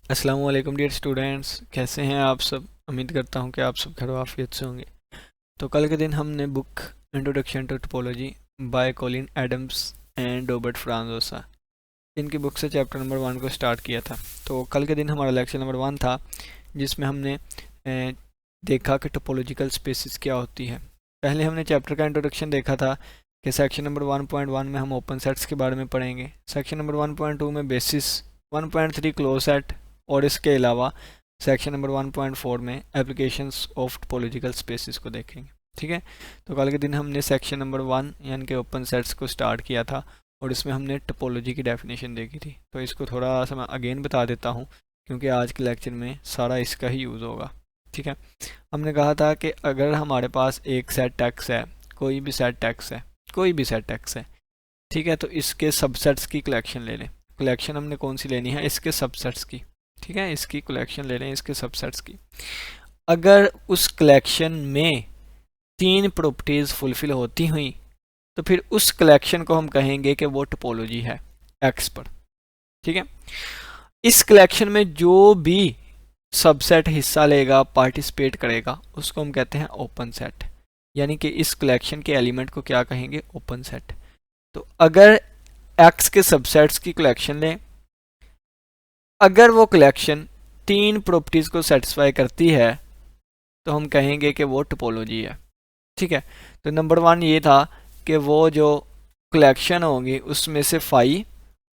अस्सलाम वालेकुम dear students, कैसे हैं आप सब। उम्मीद करता हूं कि आप सब खैर आफियत से होंगे। तो कल के दिन हमने book introduction to topology by Colin Adams and Robert Franzosa, इनकी बुक से चैप्टर नंबर 1 को स्टार्ट किया था। तो कल के दिन हमारा लेक्चर नंबर 1 था, जिसमें हमने देखा कि टोपोलॉजिकल स्पेसिस क्या होती है। पहले हमने चैप्टर का इंट्रोडक्शन देखा था कि सेक्शन नंबर 1.1 में हम ओपन सेट्स के बारे में पढ़ेंगे, सेक्शन नंबर 1.2 में बेसिस, 1.3 क्लोज सेट, और इसके अलावा सेक्शन नंबर 1.4 में एप्लीकेशंस ऑफ टोपोलॉजिकल स्पेसिस को देखेंगे। ठीक है, तो कल के दिन हमने सेक्शन नंबर 1 यानी कि ओपन सेट्स को स्टार्ट किया था और इसमें हमने टोपोलॉजी की डेफिनेशन देखी थी। तो इसको थोड़ा सा मैं अगेन बता देता हूँ, क्योंकि आज के लेक्चर में सारा इसका ही यूज़ होगा। ठीक है, हमने कहा था कि अगर हमारे पास एक सेट एक्स है, कोई भी सेट एक्स है, कोई भी सेट एक्स है, ठीक है, तो इसके सबसेट्स की कलेक्शन ले लें। कलेक्शन हमने कौन सी लेनी है? इसके सबसेट्स की। ठीक है, इसकी कलेक्शन ले लें, इसके सबसेट्स की। अगर उस कलेक्शन में 3 प्रॉपर्टीज फुलफिल होती हुई तो फिर उस कलेक्शन को हम कहेंगे कि वो टोपोलॉजी है एक्स पर। ठीक है, इस कलेक्शन में जो भी सबसेट हिस्सा लेगा, पार्टिसिपेट करेगा, उसको हम कहते हैं ओपन सेट, यानी कि इस कलेक्शन के एलिमेंट को क्या कहेंगे? Open set. तो अगर एक्स के सबसेट्स की कलेक्शन लें, अगर वो कलेक्शन 3 प्रॉपर्टीज को सेटिस्फाई करती है तो हम कहेंगे कि वो टोपोलॉजी है। ठीक है, तो नंबर 1 ये था कि वो जो कलेक्शन होगी उसमें से फाई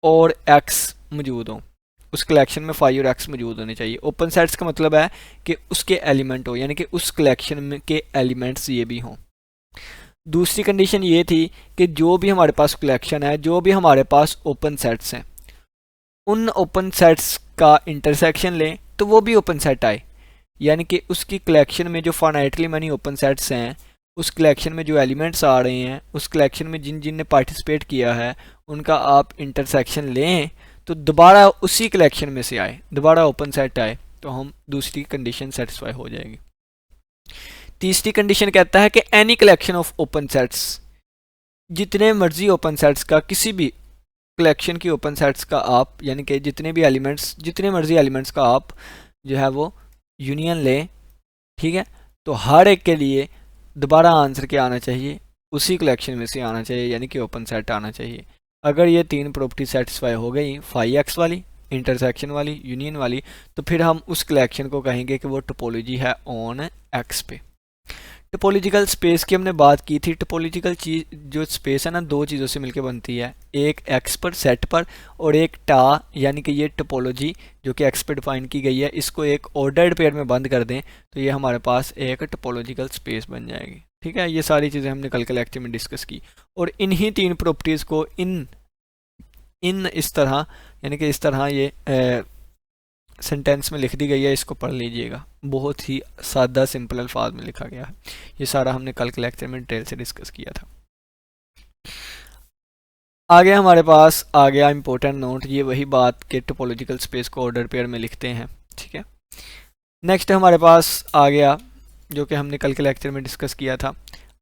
और एक्स मौजूद हों, उस कलेक्शन में फाई और एक्स मौजूद होने चाहिए। ओपन सेट्स का मतलब है कि उसके एलिमेंट हो, यानी कि उस कलेक्शन में के एलिमेंट्स ये भी हों। दूसरी कंडीशन ये थी कि जो भी हमारे पास कलेक्शन है, जो भी हमारे पास ओपन सेट्स हैं, उन ओपन सेट्स का इंटरसेक्शन लें तो वो भी ओपन सेट आए, यानी कि उसकी कलेक्शन में जो फाइनाइटली मैनी ओपन सेट्स हैं, उस कलेक्शन में जो एलिमेंट्स आ रहे हैं, उस कलेक्शन में जिन जिन ने पार्टिसिपेट किया है, उनका आप इंटरसेक्शन लें तो दोबारा उसी कलेक्शन में से आए, दोबारा ओपन सेट आए, तो हम दूसरी कंडीशन सेटिस्फाई हो जाएगी। तीसरी कंडीशन कहता है कि any collection of open sets, जितने मर्जी ओपन सेट्स का, किसी भी कलेक्शन की ओपन सेट्स का आप, यानी कि जितने भी एलिमेंट्स, जितने मर्जी एलिमेंट्स का आप जो है वो यूनियन लें, ठीक है, तो हर एक के लिए दोबारा आंसर क्या आना चाहिए? उसी कलेक्शन में से आना चाहिए, यानी कि ओपन सेट आना चाहिए। अगर ये 3 प्रॉपर्टी सेटिस्फाई हो गई, फाई एक्स वाली, इंटरसेक्शन वाली, यूनियन वाली, तो फिर हम उस कलेक्शन को कहेंगे कि वो टोपोलॉजी है ऑन एक्स पे। टोपोलॉजिकल स्पेस की हमने बात की थी। टोपोलॉजिकल चीज जो स्पेस है ना, 2 चीज़ों से मिलकर बनती है, एक एक्स पर सेट पर और एक टा, यानी कि ये टोपोलॉजी जो कि एक्स पर डिफाइन की गई है, इसको एक ऑर्डर्ड पेयर में बंद कर दें तो ये हमारे पास एक टोपोलॉजिकल स्पेस बन जाएगी। ठीक है, ये सारी चीज़ें हमने कल के लेक्चर में डिस्कस की और इन्हीं 3 प्रॉपर्टीज़ को इन इन इस तरह, यानी कि इस तरह ये सेंटेंस में लिख दी गई है, इसको पढ़ लीजिएगा। बहुत ही सादा सिंपल अल्फाज में लिखा गया है। ये सारा हमने कल के लेक्चर में डिटेल से डिस्कस किया था। आगे हमारे पास आ गया इंपॉर्टेंट नोट, ये वही बात कि टोपोलॉजिकल स्पेस को ऑर्डर पेयर में लिखते हैं। ठीक है, नेक्स्ट हमारे पास आ गया जो कि हमने कल के लेक्चर में डिस्कस किया था,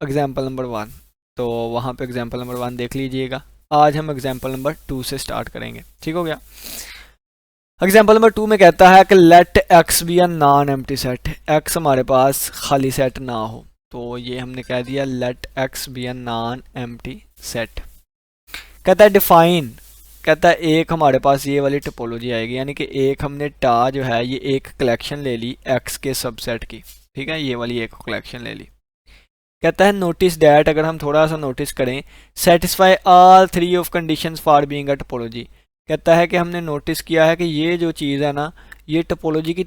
एग्जाम्पल नंबर 1। तो वहाँ पे एग्जाम्पल नंबर 1 देख लीजिएगा। आज हम एग्जाम्पल नंबर 2 से स्टार्ट करेंगे। ठीक हो गया। एग्जाम्पल नंबर 2 में कहता है कि let X be a non empty set, X हमारे पास खाली सेट ना हो। तो ये हमने कह दिया let X be a non empty set. कहता है डिफाइन, कहता है एक हमारे पास ये वाली टोपोलॉजी आएगी, यानी कि एक हमने टा जो है ये एक कलेक्शन ले ली एक्स के सबसेट की। ठीक है, ये वाली एक कलेक्शन ले ली। कहता है नोटिस डैट, अगर हम थोड़ा सा नोटिस करें, satisfy all 3 of conditions for being a topology. कहता है कि हमने नोटिस किया है कि ये जो चीज़ है ना, ये टोपोलॉजी की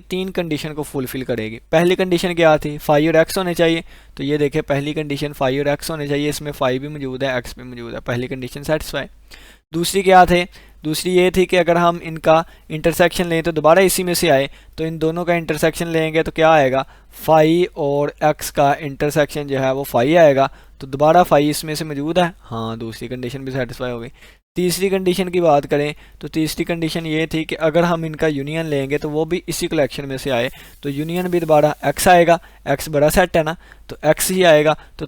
तीन कंडीशन को फुलफिल करेगी। पहली कंडीशन क्या थी? फाई और एक्स होने चाहिए। तो ये देखिए पहली कंडीशन फाई और एक्स होने चाहिए, इसमें फाई भी मौजूद है, एक्स भी मौजूद है, पहली कंडीशन सेटिस्फाई। दूसरी क्या थे? दूसरी ये थी कि अगर हम इनका इंटरसेक्शन लें तो दोबारा इसी में से आए, तो इन दोनों का इंटरसेक्शन लेंगे तो क्या आएगा? फाई और एक्स का इंटरसेक्शन जो है वो फाई आएगा, तो दोबारा फाई इसमें से मौजूद है। हाँ, दूसरी कंडीशन भी सेटिस्फाई हो गई। तीसरी कंडीशन की बात करें तो तीसरी कंडीशन ये थी कि अगर हम इनका यूनियन लेंगे तो वो भी इसी कलेक्शन में से आए, तो यूनियन भी दोबारा एक्स आएगा, एक्स बड़ा सेट है ना, तो एक्स ही आएगा, तो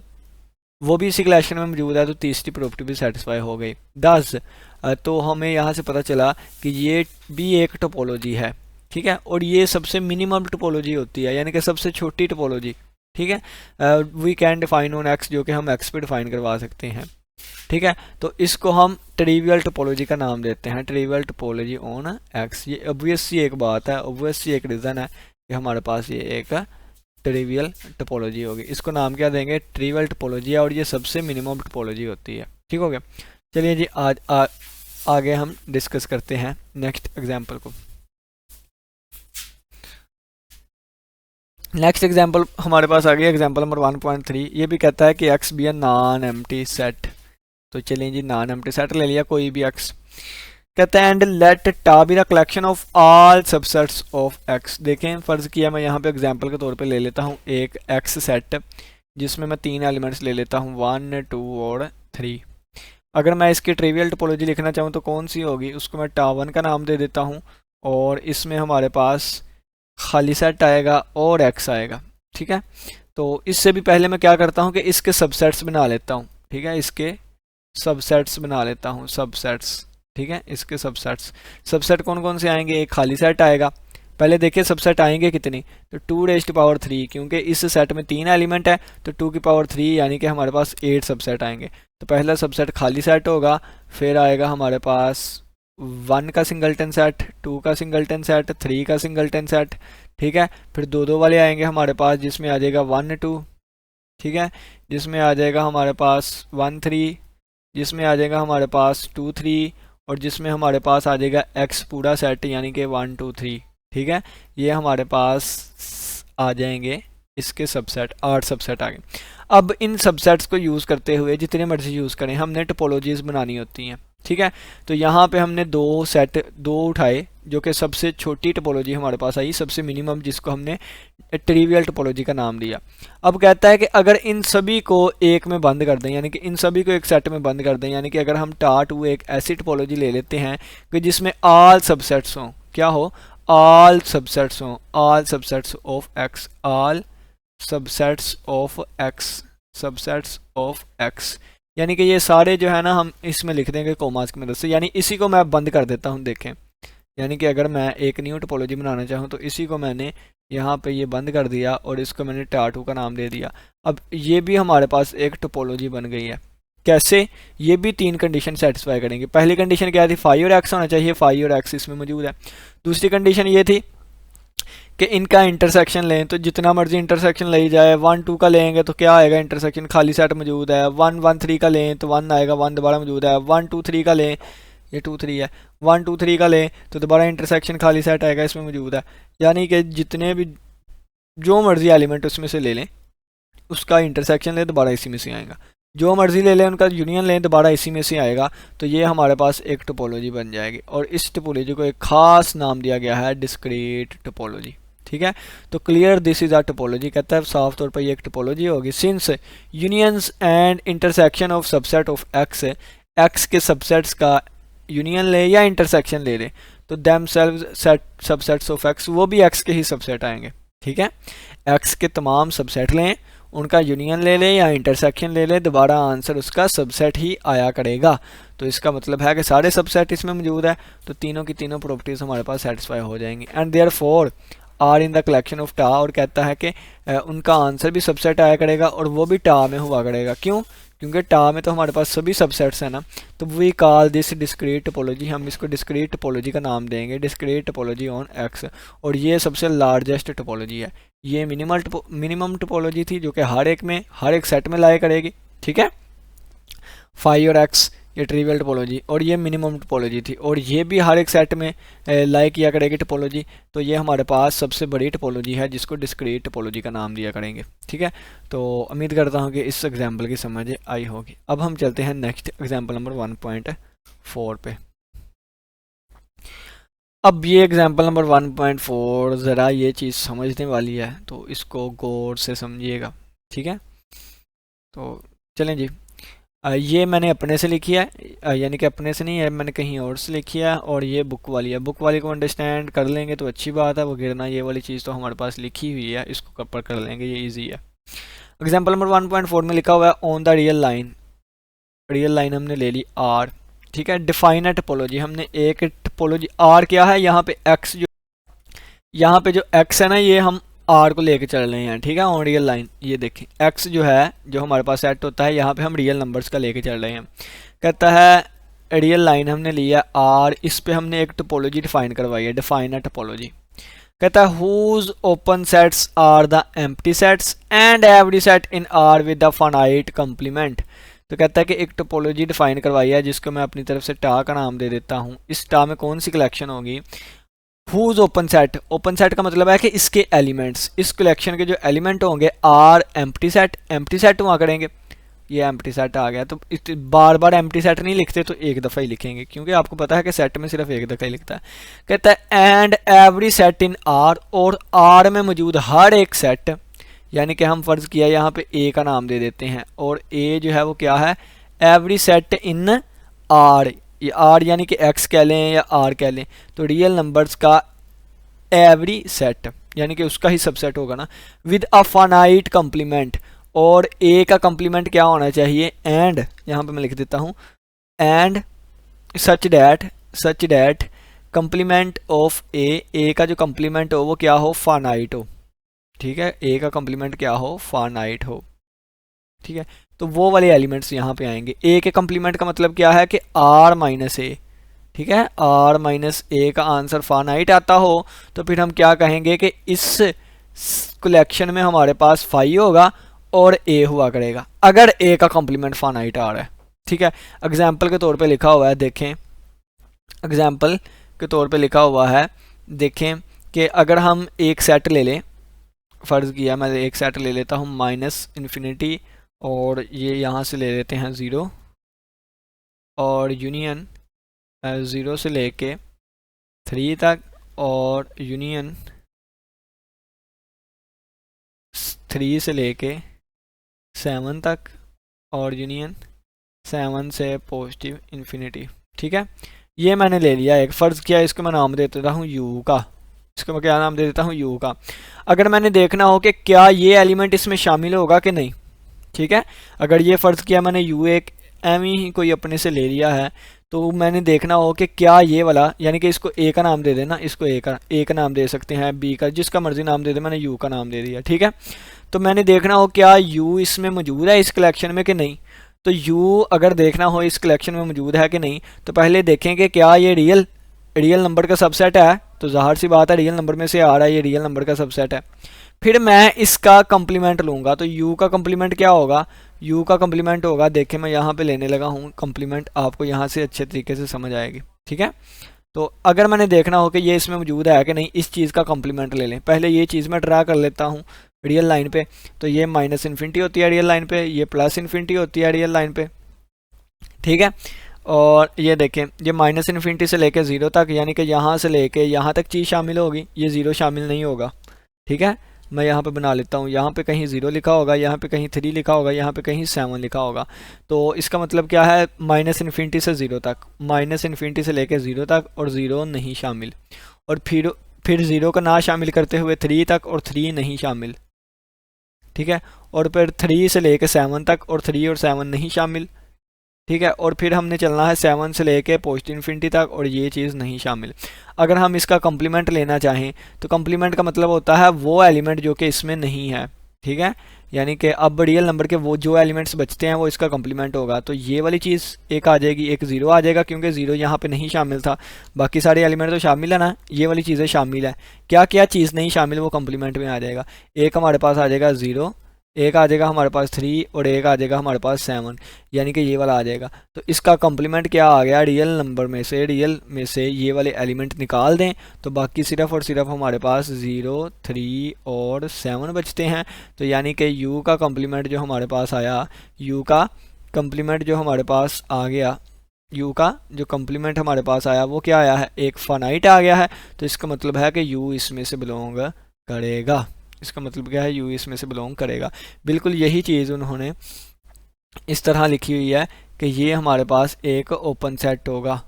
वो भी इसी कलेक्शन में मौजूद है, तो तीसरी प्रॉपर्टी भी सेटिस्फाई हो गई। 10 तो हमें यहाँ से पता चला कि ये भी एक टोपोलॉजी है, ठीक है, और ये सबसे मिनिमम टोपोलॉजी होती है, यानी कि सबसे छोटी टोपोलॉजी, ठीक है। We can define on X, जो कि हम एक्स पे डिफाइन करवा सकते हैं, ठीक है। तो इसको हम ट्रिवियल टोपोलॉजी का नाम देते हैं, ट्रिवियल टोपोलॉजी ऑन एक्स। ये ऑब्वियस सी एक बात है, ऑब्वियस सी एक रीज़न है कि हमारे पास ये एक ट्रिवियल टोपोलॉजी होगी। इसको नाम क्या देंगे, ट्रिवियल टोपोलॉजी है, और ये सबसे मिनिमम टोपोलॉजी होती है, ठीक हो गया। चलिए जी, आज आगे हम डिस्कस करते हैं नेक्स्ट एग्जाम्पल को। नेक्स्ट एग्जाम्पल हमारे पास आ गया एग्जाम्पल नंबर 1.3। ये भी कहता है कि X be a non empty set. तो चलिए जी, नॉन एम्प्टी सेट ले लिया कोई भी एक्स। कहता है एंड लेट टा B the collection of all subsets of x. देखें, फ़र्ज़ किया मैं यहाँ पे एग्जाम्पल के तौर पे ले लेता हूँ एक एक्स सेट जिसमें मैं 3 एलिमेंट्स ले लेता हूँ 1, 2 और 3। अगर मैं इसकी ट्रिवियल टोपोलॉजी लिखना चाहूँ तो कौन सी होगी, उसको मैं टा 1 का नाम दे देता हूँ, और इसमें हमारे पास खाली सेट आएगा और एक्स आएगा, ठीक है। तो इससे भी पहले मैं क्या करता हूँ कि इसके सबसेट्स बना लेता हूँ, ठीक है, इसके सबसेट्स बना लेता हूँ, सबसेट्स, ठीक है, इसके सबसेट कौन कौन से आएंगे, एक खाली सेट आएगा। पहले देखिए सबसेट आएंगे कितनी, तो 2⁻3, क्योंकि इस सेट में 3 एलिमेंट है तो 2⁻3 यानी कि हमारे पास 8 सबसेट आएंगे। तो पहला सबसेट खाली सेट होगा, फिर आएगा हमारे पास 1 का सिंगलटन सेट, 2 का सिंगलटन सेट, 3 का सिंगलटन सेट, ठीक है। फिर 2 वाले आएंगे हमारे पास जिसमें आ जाएगा 1, 2, ठीक है, जिसमें आ जाएगा हमारे पास 1, 3, जिसमें आ जाएगा हमारे पास 2, 3, और जिसमें हमारे पास आ जाएगा एक्स पूरा सेट यानी कि 1, 2, 3, ठीक है। ये हमारे पास आ जाएंगे इसके सबसेट, 8 सबसेट आ गए। अब इन सबसेट्स को यूज़ करते हुए जितने मर्जी यूज़ करें, हमने टोपोलॉजीज़ बनानी होती हैं, ठीक है। तो यहाँ पे हमने दो उठाए, जो कि सबसे छोटी टोपोलॉजी हमारे पास आई, सबसे मिनिमम, जिसको हमने ट्रिवियल टोपोलॉजी का नाम दिया। अब कहता है कि अगर इन सभी को एक में बंद कर दें, यानी कि इन सभी को एक सेट में बंद कर दें, यानी कि अगर हम टा2 एक ऐसी टोपोलॉजी ले लेते हैं कि जिसमें ऑल सबसेट्स हों, क्या हो, ऑल सबसेट्स हों, all subsets of x, all subsets of x, subsets of x, यानी कि ये सारे जो है ना हम इसमें लिख देंगे कोमास की मदद से, यानी इसी को मैं बंद कर देता हूँ। देखें, यानी कि अगर मैं एक न्यू टोपोलॉजी बनाना चाहूँ तो इसी को मैंने यहाँ पे ये बंद कर दिया और इसको मैंने टा2 का नाम दे दिया। अब ये भी हमारे पास एक टोपोलॉजी बन गई है। कैसे, ये भी 3 कंडीशन सेटिस्फाई करेंगे। पहली कंडीशन क्या थी, फाई और एक्स होना चाहिए, फाई और एक्स इसमें मौजूद है। दूसरी कंडीशन ये थी कि इनका इंटरसेक्शन लें, तो जितना मर्जी इंटरसेक्शन ले जाए, 1, 2 का लेंगे तो क्या आएगा, इंटरसेक्शन खाली सेट मौजूद है। 1, 1, 3 का लें तो 1 आएगा, 1 दोबारा मौजूद है। 1, 2, 3 का लें, ये 2, 3 है, 1, 2, 3 का लें तो दोबारा इंटरसेक्शन खाली सेट आएगा, इसमें मौजूद है। यानी कि जितने भी जो मर्जी एलिमेंट उसमें से ले लें, उसका इंटरसेक्शन लें, दोबारा इसी में से आएगा। जो मर्जी ले लें उनका यूनियन लें, दोबारा इसी में से आएगा। तो ये हमारे पास एक टोपोलॉजी बन जाएगी, और इस टोपोलॉजी को एक खास नाम दिया गया है डिस्क्रीट टोपोलॉजी, ठीक है। तो clear this is a topology, कहता है साफ तौर पर ये एक टोपोलॉजी होगी। Since unions and intersection of subset of x, x के सबसेट्स का यूनियन ले या इंटरसेक्शन ले लें तो them selves subsets of x, वो भी एक्स के ही सबसेट आएंगे, ठीक है। एक्स के तमाम सबसेट लें, उनका यूनियन ले लें या इंटरसेक्शन ले लें, दोबारा आंसर उसका सबसेट ही आया करेगा। तो इसका मतलब है कि सारे सबसेट इसमें मौजूद है, तो तीनों की तीनों प्रॉपर्टीज़ हमारे पास सेटिस्फाई हो जाएंगी। And therefore are in the collection of tau, और कहता है कि उनका आंसर भी सबसेट आया करेगा और वो भी टा में हुआ करेगा। क्यों, क्योंकि टा में तो हमारे पास सभी सबसेट्स हैं ना। तो we call this discrete topology, हम इसको डिस्क्रीट टोपोलॉजी का नाम देंगे, डिस्क्रीट टोपोलॉजी ऑन एक्स। और ये सबसे लार्जेस्ट टोपोलॉजी है। ये मिनिमम टोपोलॉजी थी जो कि हर एक सेट में लाया करेगी, ठीक है। फाई और एक्स ये ट्रिवियल टोपोलॉजी, और ये मिनिमम टोपोलॉजी थी, और ये भी हर एक सेट में लाया किया करेगी टोपोलॉजी। तो ये हमारे पास सबसे बड़ी टोपोलॉजी है जिसको डिस्क्रीट टोपोलॉजी का नाम दिया करेंगे, ठीक है। तो उम्मीद करता हूँ कि इस एग्जाम्पल की समझ आई होगी। अब हम चलते हैं नेक्स्ट एग्जाम्पल नंबर 1.4 पे। अब ये एग्जाम्पल नंबर 1.4 ज़रा ये चीज़ समझने वाली है, तो इसको गौर से समझिएगा, ठीक है। तो चलें जी, ये मैंने अपने से लिखी है, यानी कि अपने से नहीं है, मैंने कहीं और से लिखी है, और ये बुक वाली है। बुक वाली को अंडरस्टैंड कर लेंगे तो अच्छी बात है, वो गिरना ये वाली चीज़ तो हमारे पास लिखी हुई है, इसको कवर कर लेंगे, ये इजी है। एग्जाम्पल नंबर 1.4 में लिखा हुआ है on the real line, real line हमने ले ली आर, ठीक है। डिफाइन अ टोपोलॉजी, हमने एक टोपोलॉजी आर क्या है, यहाँ पे एक्स जो, यहाँ पे जो एक्स है ना, ये हम आर को लेके चल रहे हैं, ठीक है, ऑन रियल लाइन। ये देखें एक्स जो है, जो हमारे पास सेट होता है, यहाँ पे हम रियल नंबर्स का लेके चल रहे हैं। कहता है रियल लाइन हमने लिया आर, इस पे हमने एक टोपोलॉजी डिफाइन करवाई है, डिफाइन अ टोपोलॉजी। कहता है whose open sets are the empty sets and every set in R with the finite complement. तो कहता है कि एक टोपोलॉजी डिफाइन करवाई है, जिसको मैं अपनी तरफ से टा का नाम दे देता हूँ। इस टा में कौन सी कलेक्शन होगी, whose open set. Open set का मतलब है कि इसके एलिमेंट्स, इस कलेक्शन के जो एलिमेंट होंगे are empty set, empty set हुआ करेंगे। ये एम्प्टी सेट आ गया, तो बार बार एम्प्टी सेट नहीं लिखते, तो एक दफ़ा ही लिखेंगे, क्योंकि आपको पता है कि सेट में सिर्फ एक दफ़ा ही लिखता है। कहता है and every set in are, और आर में मौजूद हर एक सेट, यानी कि हम फर्ज किया यहाँ पे ए का नाम दे देते हैं, और ए जो है वो क्या है, एवरी सेट इन आर। ये आर यानी कि एक्स कह लें या आर कह लें, तो रियल नंबर्स का एवरी सेट यानी कि उसका ही सबसेट होगा ना, विद अ फाइनाइट कंप्लीमेंट। और ए का कंप्लीमेंट क्या होना चाहिए, एंड, यहाँ पे मैं लिख देता हूँ and such that complement of A का जो कंप्लीमेंट हो वो क्या हो, फाइनाइट हो। ठीक है, ए का कंप्लीमेंट क्या हो, फाइनाइट हो। ठीक है, तो वो वाले एलिमेंट्स यहाँ पे आएंगे। ए के कंप्लीमेंट का मतलब क्या है कि आर माइनस ए। ठीक है, आर माइनस ए का आंसर फाइनाइट आता हो, तो फिर हम क्या कहेंगे कि इस कलेक्शन में हमारे पास फाइव होगा और ए हुआ करेगा, अगर ए का कॉम्प्लीमेंट फाइनाइट आ रहा है। ठीक है, एग्जाम्पल के तौर पे लिखा हुआ है, देखें एग्जाम्पल के तौर पे लिखा हुआ है, देखें कि अगर हम एक सेट ले लें, फ़र्ज़ किया मैं एक सेट ले लेता हूँ माइनस इन्फिनिटी, और ये यहाँ से ले लेते हैं ज़ीरो, और यूनियन ज़ीरो से लेके 3 तक, और यूनियन 3 से लेके 7 तक, और यूनियन 7 से पॉजिटिव इन्फिनिटी। ठीक है, ये मैंने ले लिया एक, फ़र्ज़ किया इसको मैं नाम दे देता हूँ यू का, इसको मैं क्या नाम दे देता हूँ, यू का। अगर मैंने देखना हो कि क्या ये एलिमेंट इसमें शामिल होगा कि नहीं, ठीक है, अगर ये फ़र्ज़ किया मैंने यू एक एम ही कोई अपने से ले लिया है, तो मैंने देखना हो कि क्या ये वाला, यानी कि इसको ए का नाम दे देना, इसको ए का नाम दे सकते हैं, बी का, जिसका मर्जी नाम दे दे, मैंने यू का नाम दे दिया। ठीक है, तो मैंने देखना हो क्या यू इसमें मौजूद है इस कलेक्शन में कि नहीं। तो यू अगर देखना हो इस कलेक्शन में मौजूद है कि नहीं, तो पहले देखें कि क्या ये रियल नंबर का सबसेट है, तो ज़ाहिर सी बात है रियल नंबर में से आ रहा है, ये रियल नंबर का सबसेट है। फिर मैं इसका कंप्लीमेंट लूँगा, तो u का कंप्लीमेंट क्या होगा, u का कंप्लीमेंट होगा, देखें मैं यहाँ पे लेने लगा हूँ कंप्लीमेंट, आपको यहाँ से अच्छे तरीके से समझ आएगी। ठीक है, तो अगर मैंने देखना हो कि ये इसमें मौजूद है कि नहीं, इस चीज़ का कंप्लीमेंट ले लें। पहले ये चीज़ मैं ड्रा कर लेता हूँ रियल लाइन पे, तो ये माइनस इन्फिनिटी होती है रियल लाइन पे, ये प्लस इन्फिनिटी होती है रियल लाइन पे। ठीक है, और ये देखें ये माइनस इन्फिनिटी से लेके 0 तक, यानी कि यहाँ से लेके यहाँ तक चीज़ शामिल होगी, ये 0 शामिल नहीं होगा। ठीक है, मैं यहाँ पे बना लेता हूँ, यहाँ पे कहीं 0 लिखा होगा, यहाँ पे कहीं 3 लिखा होगा, यहाँ पे कहीं 7 लिखा होगा। तो इसका मतलब क्या है, माइनस इन्फिनिटी से 0 तक, माइनस इन्फिनिटी से लेके 0 तक, और 0 नहीं शामिल, और फिर 0 का ना शामिल करते हुए 3 तक, और 3 नहीं शामिल। ठीक है, और फिर 3 से लेके 7 तक, और 3 और 7 नहीं शामिल। ठीक है, और फिर हमने चलना है 7 से लेके पॉजिटिव इन्फिनिटी तक, और ये चीज़ नहीं शामिल। अगर हम इसका कंप्लीमेंट लेना चाहें, तो कंप्लीमेंट का मतलब होता है वो एलिमेंट जो कि इसमें नहीं है। ठीक है, यानी कि अब रियल नंबर के वो जो एलिमेंट्स बचते हैं वो इसका कंप्लीमेंट होगा, तो ये वाली चीज़ एक आ जाएगी, एक 0 आ जाएगा, क्योंकि 0 यहाँ पे नहीं शामिल था, बाकी सारे एलिमेंट तो शामिल है ना, ये वाली चीज़ें शामिल है। क्या क्या चीज़ नहीं शामिल, वो कंप्लीमेंट में आ जाएगा। एक हमारे पास आ जाएगा 0, एक आ जाएगा हमारे पास 3, और एक आ जाएगा हमारे पास 7, यानी कि ये वाला आ जाएगा। तो इसका कंप्लीमेंट क्या आ गया, रियल नंबर में से, रियल में से ये वाले एलिमेंट निकाल दें, तो बाकी सिर्फ और सिर्फ हमारे पास 0, 3 और 7 बचते हैं। तो यानी कि u का कंप्लीमेंट जो हमारे पास आया, u का कंप्लीमेंट जो हमारे पास आ गया, u का जो कंप्लीमेंट हमारे पास आया वो क्या आया है, एक फाइनाइट आ गया है। तो इसका मतलब है कि u इसमें से बिलोंग करेगा, इसका मतलब क्या है, यू इसमें से बिलोंग करेगा। बिल्कुल यही चीज़ उन्होंने इस तरह लिखी हुई है कि ये हमारे पास एक ओपन सेट होगा।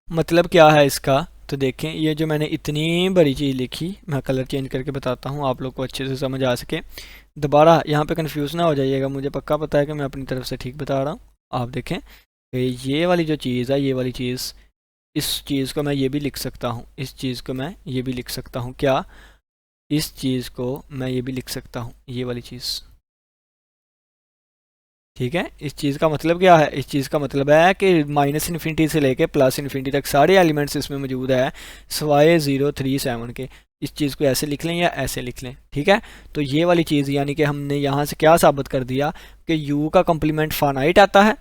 मतलब क्या है इसका, तो देखें ये जो मैंने इतनी बड़ी चीज़ लिखी, मैं कलर चेंज करके बताता हूँ आप लोग को अच्छे से समझ आ सके। दोबारा यहाँ पे कंफ्यूज ना हो जाइएगा, मुझे पक्का पता है कि मैं अपनी तरफ से ठीक बता रहा हूँ। आप देखें कि ये वाली जो चीज़ है, ये वाली चीज़, इस चीज़ को मैं ये भी लिख सकता हूँ, इस चीज़ को मैं ये भी लिख सकता हूँ। क्या? इस चीज़ को मैं ये भी लिख सकता हूँ, ये वाली चीज़। ठीक है, इस चीज़ का मतलब क्या है? इस चीज़ का मतलब है कि माइनस इन्फिनिटी से लेके प्लस इन्फिनिटी तक सारे एलिमेंट्स इसमें मौजूद है सवाए 037 के। इस चीज़ को ऐसे लिख लें या ऐसे लिख लें। ठीक है, तो ये वाली चीज़ यानी कि हमने यहाँ से क्या साबित कर दिया कि u का कम्प्लीमेंट फानाइट आता है।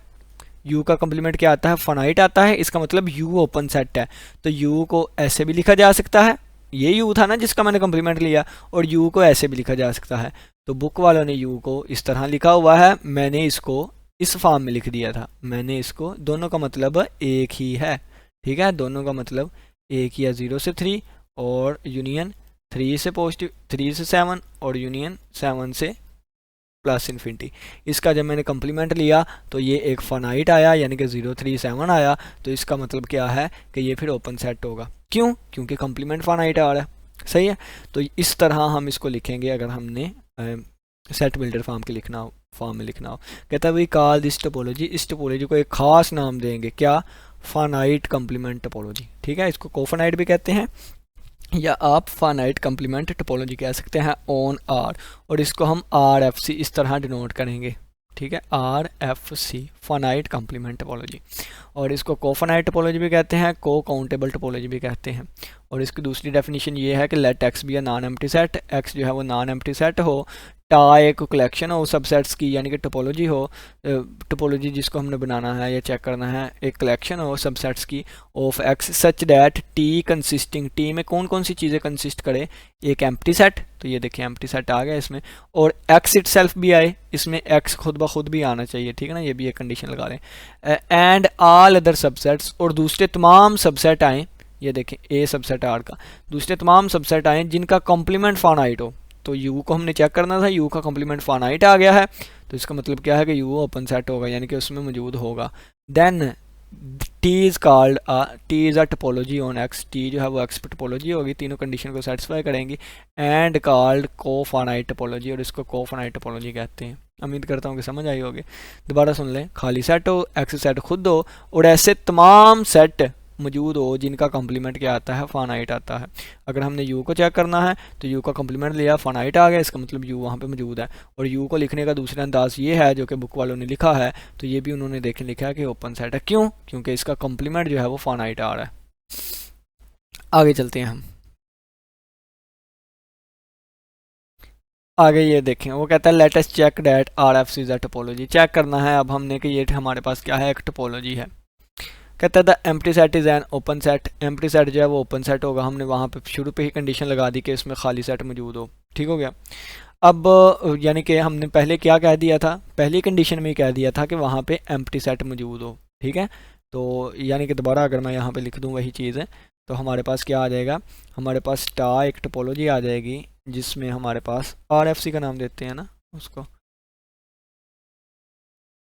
u का कम्प्लीमेंट क्या आता है? फानाइट आता है। इसका मतलब u ओपन सेट है, तो u को ऐसे भी लिखा जा सकता है, ये u था ना जिसका मैंने कम्प्लीमेंट लिया, और u को ऐसे भी लिखा जा सकता है। तो बुक वालों ने u को इस तरह लिखा हुआ है, मैंने इसको इस फॉर्म में लिख दिया था। मैंने इसको, दोनों का मतलब एक ही है। ठीक है, दोनों का मतलब एक ही है, 0 से 3 और यूनियन 3 से पॉजिटिव 3 से 7 और यूनियन 7 से प्लस इन्फिनिटी। इसका जब मैंने कम्प्लीमेंट लिया तो ये एक फानाइट आया, यानी कि 037 आया। तो इसका मतलब क्या है कि ये फिर ओपन सेट होगा। क्यों? क्योंकि कम्प्लीमेंट फानाइट आ रहा है। सही है, तो इस तरह हम इसको लिखेंगे अगर हमने सेट बिल्डर फॉर्म के लिखना हो, फॉर्म में लिखना हो। कहता है वी कॉल दिस टोपोलॉजी, इस टोपोलॉजी को एक खास नाम देंगे। क्या? Finite complement topology. ठीक है, इसको कोफानाइट भी कहते हैं या आप फानाइट कम्प्लीमेंट टोपोलॉजी कह सकते हैं ऑन आर, और इसको हम आर एफ सी इस तरह डिनोट करेंगे। ठीक है, R F C finite complement topology. और इसको कोफानाइट टोपोलॉजी भी कहते हैं, को काउंटेबल टोपोलॉजी भी कहते हैं। और इसकी दूसरी डेफिनेशन ये है कि let X be a non empty set, X जो है वो नॉन एम्प्टी सेट हो, टा एक कलेक्शन हो सबसेट्स की, यानी कि टोपोलॉजी हो, टोपोलॉजी जिसको हमने बनाना है या चेक करना है, एक कलेक्शन हो सबसेट्स की of x such that T consisting, T में कौन कौन सी चीज़ें कंसिस्ट करे, एक एम्प्टी सेट, तो ये देखिए एम्प्टी सेट आ गया इसमें, और एक्स इटसेल्फ भी आए, इसमें एक्स खुद ब खुद भी आना चाहिए। ठीक है ना, ये भी एक कंडीशन लगा लें। एंड ऑल अदर सबसेट्स, और दूसरे तमाम सबसेट आए, ये देखें ए सबसेट आर का, दूसरे तमाम सबसेट आए जिनका कॉम्प्लीमेंट फानाइट हो। तो u को हमने चेक करना था, u का कॉम्प्लीमेंट फानाइट आ गया है, तो इसका मतलब क्या है कि u ओपन सेट होगा, यानी कि उसमें मौजूद होगा। Then t is called t is a topology on x, t जो है वो x पर टोपोलॉजी होगी, तीनों कंडीशन को सेटिस्फाई करेंगी। एंड कॉल्ड कोफानाइट टोपोलॉजी, और इसको कोफानाइट टोपोलॉजी कहते हैं। उम्मीद करता हूँ कि समझ आई होगी। दोबारा सुन लें, खाली सेट हो, x सेट खुद हो, और ऐसे तमाम सेट मौजूद हो जिनका कम्प्लीमेंट क्या आता है? फानाइट आता है। अगर हमने u को चेक करना है तो u का कम्प्लीमेंट लिया, फानाइट आ गया, इसका मतलब u वहाँ पे मौजूद है। और u को लिखने का दूसरा अंदाज ये है जो कि बुक वालों ने लिखा है, तो ये भी उन्होंने देख लिखा है कि ओपन सेट है। क्यों? क्योंकि इसका कम्प्लीमेंट जो है वो फानाइट आ रहा है। आगे चलते हैं हम, आगे ये देखें, वो कहता है let us check that R F C is a topology. Check करना है अब हमने कि ये हमारे पास क्या है, एक टोपोलॉजी है। कहता है the empty set is an open set, empty set जो है वो ओपन सेट होगा। हमने वहाँ पे शुरू पे ही कंडीशन लगा दी कि इसमें खाली सेट मौजूद हो। ठीक हो गया। अब यानी कि हमने पहले क्या कह दिया था, पहली कंडीशन में ही कह दिया था कि वहाँ पे एम्प्टी सेट मौजूद हो। ठीक है, तो यानी कि दोबारा अगर मैं यहाँ पे लिख दूँ वही चीज़ है, तो हमारे पास क्या आ जाएगा, हमारे पास टा एक टोपोलॉजी आ जाएगी जिसमें हमारे पास आर एफ सी का नाम देते हैं ना उसको,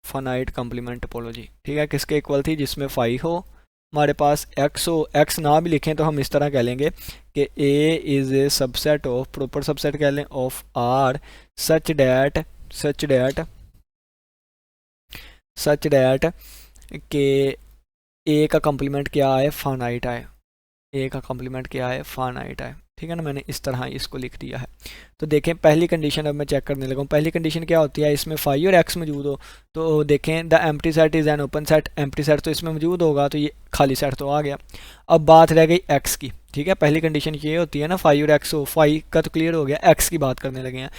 फानाइट कम्प्लीमेंट टोपोलॉजी। ठीक है, किसके इक्वल थी? जिसमें फाई हो, हमारे पास एक्स हो, एक्स ना भी लिखें तो हम इस तरह कह लेंगे कि A is a subset of, proper subset कह लें, ऑफ आर सच डैट के ए का कम्प्लीमेंट क्या आए? फानाइट आए। ए का कम्प्लीमेंट क्या है? फानाइट है। ठीक है ना, मैंने इस तरह इसको लिख दिया है। तो देखें पहली कंडीशन अब मैं चेक करने लगा हूँ। पहली कंडीशन क्या होती है? इसमें फाई और एक्स मौजूद हो। तो देखें the empty set is an open set, empty set तो इसमें मौजूद होगा, तो ये खाली सेट तो आ गया। अब बात रह गई एक्स की। ठीक है, पहली कंडीशन ये होती है ना, फाई और एक्स हो, फाई का तो क्लियर हो गया, एक्स की बात करने लगे हैं।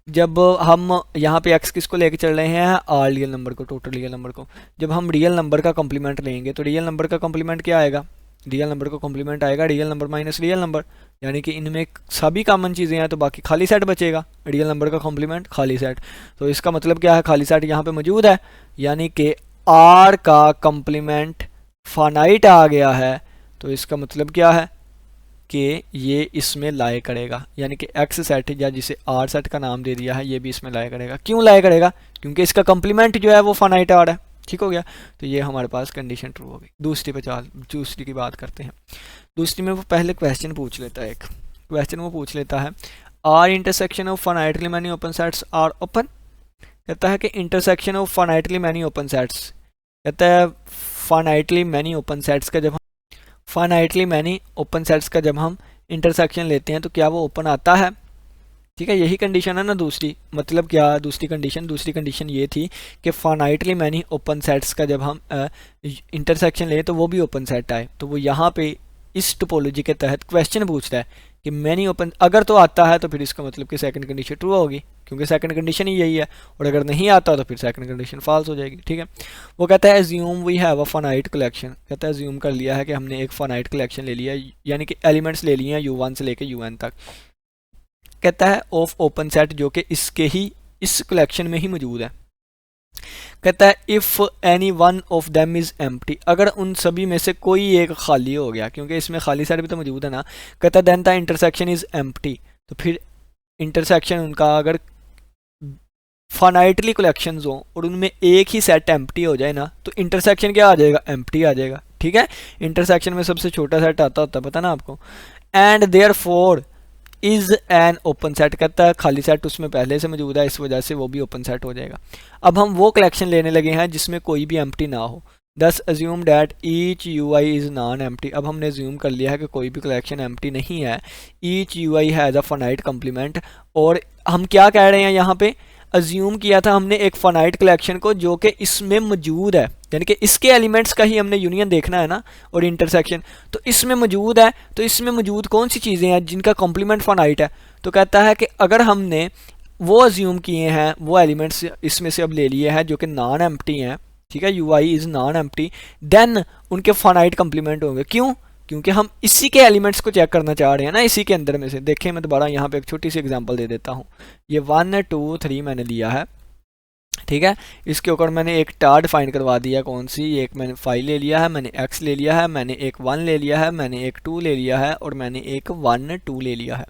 जब हम यहाँ पे एक्स किसको लेके चल रहे हैं? आर रियल नंबर को, टोटल रियल नंबर को। जब हम रियल नंबर का कम्प्लीमेंट लेंगे तो रियल नंबर का कम्प्लीमेंट क्या आएगा? रियल नंबर को कम्प्लीमेंट आएगा real number minus real number, यानी कि इनमें सभी कॉमन चीज़ें हैं तो बाकी खाली सेट बचेगा। रियल नंबर का कम्प्लीमेंट खाली सेट, तो इसका मतलब क्या है? खाली सेट यहाँ पे मौजूद है, यानी कि आर का कम्प्लीमेंट फानाइट आ गया है। तो इसका मतलब क्या है कि ये इसमें लाए करेगा, यानी कि एक्स सेट या जिसे आर सेट का नाम दे दिया है ये भी इसमें लाए करेगा। क्यों लाए करेगा? क्योंकि इसका कम्प्लीमेंट जो है वो फानाइट आ रहा है। ठीक हो गया। तो ये हमारे पास कंडीशन ट्रू हो गई। दूसरी की बात करते हैं। दूसरी में वो पहले क्वेश्चन पूछ लेता है, एक क्वेश्चन वो पूछ लेता है, are intersection of finitely many open sets are open. कहता है कि intersection of finitely many open sets, कहता है फाइनाइटली मैनी ओपन सेट्स का जब फाइनाइटली मैनी ओपन सेट्स का जब हम इंटरसेक्शन लेते हैं तो क्या वो ओपन आता है। ठीक है, यही कंडीशन है ना दूसरी। मतलब क्या दूसरी कंडीशन ये थी कि फाइनाइटली मैनी ओपन सेट्स का जब हम इंटरसेक्शन लें तो वो भी ओपन सेट आए। तो वो यहाँ पे इस टोपोलॉजी के तहत क्वेश्चन पूछता है कि मैनी ओपन, अगर तो आता है तो फिर इसका मतलब कि सेकंड कंडीशन ट्रू होगी, क्योंकि सेकंड कंडीशन ही यही है। और अगर नहीं आता तो फिर सेकंड कंडीशन फॉल्स हो जाएगी। ठीक है, वो कहता है assume we have a finite collection. कहता है एज्यूम कर लिया है कि हमने एक फाइनाइट कलेक्शन ले लिया, यानी कि एलिमेंट्स ले लिए हैं u1 से लेके un तक। कहता है ऑफ ओपन सेट, जो कि इसके ही इस कलेक्शन में ही मौजूद है। कहता है if any one of them is empty, अगर उन सभी में से कोई एक खाली हो गया, क्योंकि इसमें खाली सेट भी तो मौजूद है ना। कहता है then the intersection is empty, तो फिर इंटरसेक्शन उनका अगर फाइनाइटली कलेक्शंस हो और उनमें एक ही सेट एम्प्टी हो जाए ना, तो इंटरसेक्शन क्या आ जाएगा, एम्प्टी आ जाएगा। ठीक है, इंटरसेक्शन में सबसे छोटा सेट आता होता है, पता ना आपको। And therefore is an open set, कहता है खाली सेट उसमें पहले से मौजूद है, इस वजह से वो भी ओपन सेट हो जाएगा। अब हम वो कलेक्शन लेने लगे हैं जिसमें कोई भी एम्प्टी ना हो। दस assume that each U I is non empty, अब हमने अज्यूम कर लिया है कि कोई भी कलेक्शन एम्प्टी नहीं है। Each U I has a finite complement, और हम क्या कह रहे हैं यहाँ पे, अज्यूम किया था हमने एक फाइनाइट कलेक्शन को जो कि इसमें मौजूद है, यानी कि इसके एलिमेंट्स का ही हमने यूनियन देखना है ना, और इंटरसेक्शन। तो इसमें मौजूद है, तो इसमें मौजूद कौन सी चीज़ें हैं जिनका कॉम्प्लीमेंट फाइनाइट है। तो कहता है कि अगर हमने वो अज्यूम किए हैं, वो एलिमेंट्स इसमें से अब ले लिए हैं जो कि नॉन एम्प्टी हैं, ठीक है, U I is non empty, then उनके फाइनाइट कम्प्लीमेंट होंगे। क्यों? क्योंकि हम इसी के एलिमेंट्स को चेक करना चाह रहे हैं ना, इसी के अंदर में से। देखें, मैं दोबारा यहाँ पे एक छोटी सी एग्जांपल दे देता हूँ। ये 1 2 3 मैंने लिया है, ठीक है। इसके ऊपर मैंने एक टार डिफाइन करवा दिया, कौन सी, एक मैंने 5 ले लिया है, मैंने x ले लिया है, मैंने एक 1 ले लिया है, मैंने एक 2 ले लिया है, और मैंने एक 1 2 ले लिया है।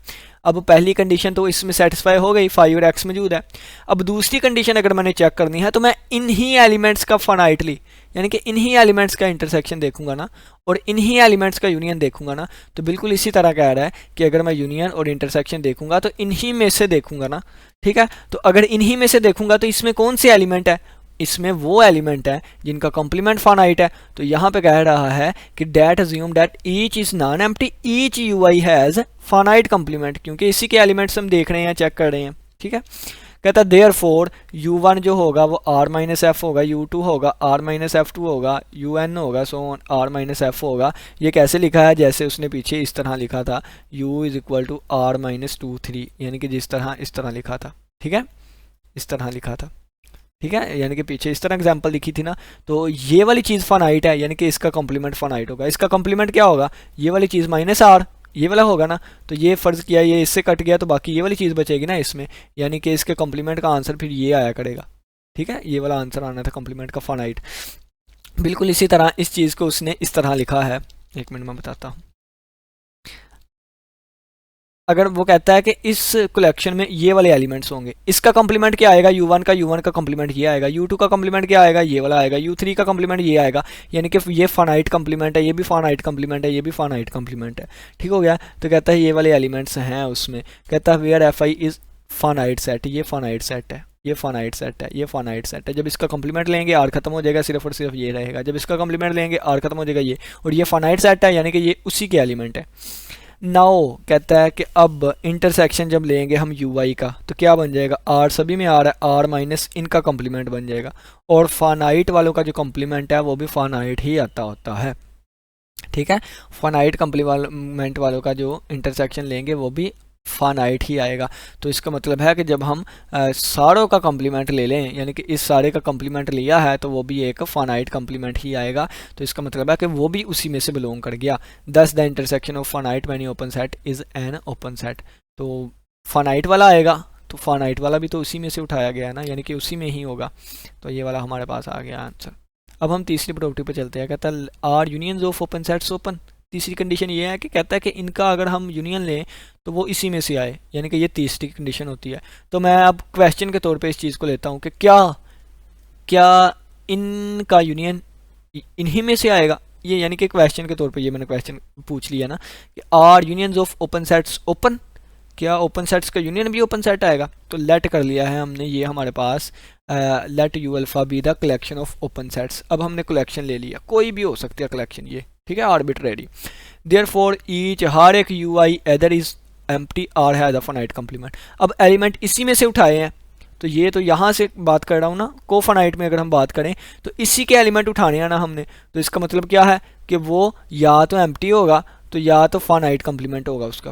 अब पहली कंडीशन तो इसमें सेटिस्फाई हो गई, 5 और x मौजूद है। अब दूसरी कंडीशन अगर मैंने चेक करनी है तो मैं इन्हीं एलिमेंट्स का फाइनाइटली, यानी कि इन्हीं एलिमेंट्स का इंटरसेक्शन देखूंगा ना, और इन्हीं एलिमेंट्स का यूनियन देखूंगा ना। तो बिल्कुल इसी तरह कह रहा है कि अगर मैं यूनियन और इंटरसेक्शन देखूंगा तो इन्हीं में से देखूंगा ना, ठीक है। तो अगर इन्हीं में से देखूंगा तो इसमें कौन सी एलिमेंट है, इसमें वो एलिमेंट है जिनका कॉम्प्लीमेंट फाइनाइट है। तो यहाँ पे कह रहा है कि that assume that each is non empty, each U I has finite complement, क्योंकि इसी के एलिमेंट्स हम देख रहे हैं, चेक कर रहे हैं, ठीक है। कहता है देयरफॉर u1 जो होगा वो r माइनस एफ होगा, u2 होगा r माइनस एफ टू होगा, un होगा, so on r minus F होगा। ये कैसे लिखा है, जैसे उसने पीछे इस तरह लिखा था, u is equal to r minus 2 3, यानी कि जिस तरह इस तरह लिखा था, ठीक है, इस तरह लिखा था, ठीक है, यानी कि पीछे इस तरह एग्जांपल लिखी थी ना। तो ये वाली चीज़ फाइनाइट है, यानी कि इसका कॉम्प्लीमेंट फाइनाइट होगा। इसका कॉम्प्लीमेंट क्या होगा, ये वाली चीज़ माइनस आर, ये वाला होगा ना। तो ये फ़र्ज़ किया, ये इससे कट गया, तो बाकी ये वाली चीज़ बचेगी ना इसमें, यानी कि इसके कॉम्प्लीमेंट का आंसर फिर ये आया करेगा, ठीक है। ये वाला आंसर आना था कॉम्प्लीमेंट का फाइनाइट। बिल्कुल इसी तरह इस चीज़ को उसने इस तरह लिखा है, एक मिनट में बताता हूँ। अगर वो कहता है कि इस कलेक्शन में ये वाले एलिमेंट्स होंगे, इसका कॉम्प्लीमेंट क्या आएगा, u1 का कॉम्प्लीमेंट ये आएगा, u2 का कॉम्प्लीमेंट क्या आएगा, ये वाला आएगा, u3 का कॉम्प्लीमेंट ये आएगा, यानी कि ये फाइनाइट कॉम्प्लीमेंट है, ये भी फाइनाइट कॉम्प्लीमेंट है, ये भी फाइनाइट कॉम्प्लीमेंट है, ठीक हो गया। तो कहता है ये वाले एलिमेंट्स हैं उसमें। कहता है where F I is finite set, ये फाइनाइट सेट है, ये फाइनाइट सेट है, ये फाइनाइट सेट है। जब इसका कॉम्प्लीमेंट लेंगे आर खत्म हो जाएगा, सिर्फ और सिर्फ ये रहेगा। जब इसका कॉम्प्लीमेंट लेंगे आर खत्म हो जाएगा ये, और ये फाइनाइट सेट है, यानी कि ये उसी के एलिमेंट है। नाउ कहता है कि अब इंटरसेक्शन जब लेंगे हम यू आई का तो क्या बन जाएगा, आर सभी में आर है, आर माइनस इनका कॉम्प्लीमेंट बन जाएगा, और फाइनाइट वालों का जो कॉम्प्लीमेंट है वो भी फाइनाइट ही आता होता है, ठीक है। फाइनाइट कॉम्प्लीमेंट वालों का जो इंटरसेक्शन लेंगे वो भी फाइनाइट ही आएगा। तो इसका मतलब है कि जब हम सारों का कॉम्प्लीमेंट ले लें, यानी कि इस सारे का कॉम्प्लीमेंट लिया है, तो वो भी एक फाइनाइट कॉम्प्लीमेंट ही आएगा। तो इसका मतलब है कि वो भी उसी में से बिलोंग कर गया। दस the intersection of finite many open set is an open set. तो फाइनाइट वाला आएगा, तो फाइनाइट वाला भी तो उसी में से उठाया गया है ना, यानी कि उसी में ही होगा। तो ये वाला हमारे पास आ गया आंसर। अब हम तीसरी प्रॉपर्टी पे चलते हैं। कहता है are unions of open sets open. तीसरी कंडीशन ये है कि कहता है कि इनका अगर हम यूनियन लें तो वो इसी में से आए, यानी कि ये तीसरी कंडीशन होती है। तो मैं अब क्वेश्चन के तौर पे इस चीज़ को लेता हूँ कि क्या क्या इनका यूनियन इन्हीं में से आएगा, ये यानी कि क्वेश्चन के तौर पे ये मैंने क्वेश्चन पूछ लिया ना कि are unions of open sets open, क्या ओपन सेट्स का यूनियन भी ओपन सेट आएगा? तो लेट कर लिया है हमने, ये हमारे पास let U alpha be the collection of open sets. अब हमने कलेक्शन ले लिया, कोई भी हो सकती है कलेक्शन ये, ठीक है, आर्बिट्रेरी। देयरफॉर ईच, हर एक you I either is empty और हैज अ फाइनाइट कंप्लीमेंट। अब एलिमेंट इसी में से उठाए हैं, तो ये तो यहाँ से बात कर रहा हूँ ना, कोफानाइट में अगर हम बात करें तो इसी के एलिमेंट उठाने हैं ना हमने, तो इसका मतलब क्या है कि वो या तो एम्प्टी होगा तो या तो फाइनाइट कंप्लीमेंट होगा उसका।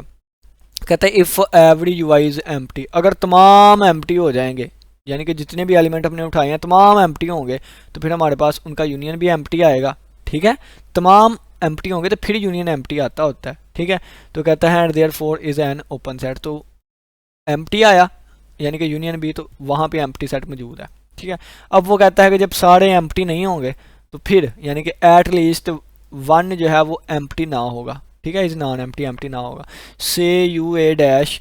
कहता है if every you I is empty, अगर तमाम एम्प्टी हो जाएंगे, यानी कि जितने भी एलिमेंट हमने उठाए हैं तमाम एम्प्टी होंगे, तो फिर हमारे पास उनका यूनियन भी एम्प्टी आएगा, ठीक है। तमाम एम्प्टी होंगे तो फिर यूनियन एम्प्टी आता होता है, ठीक है। तो कहता है and therefore is an open set, तो एम्प्टी आया यानी कि यूनियन भी, तो वहाँ पे एम्प्टी सेट मौजूद है, ठीक है। अब वो कहता है कि जब सारे एम्प्टी नहीं होंगे तो फिर यानी कि एट लीस्ट वन जो है वो एम्प्टी ना होगा, ठीक है, इज नॉन एम्प्टी, एम्प्टी ना होगा। से यू ए डैश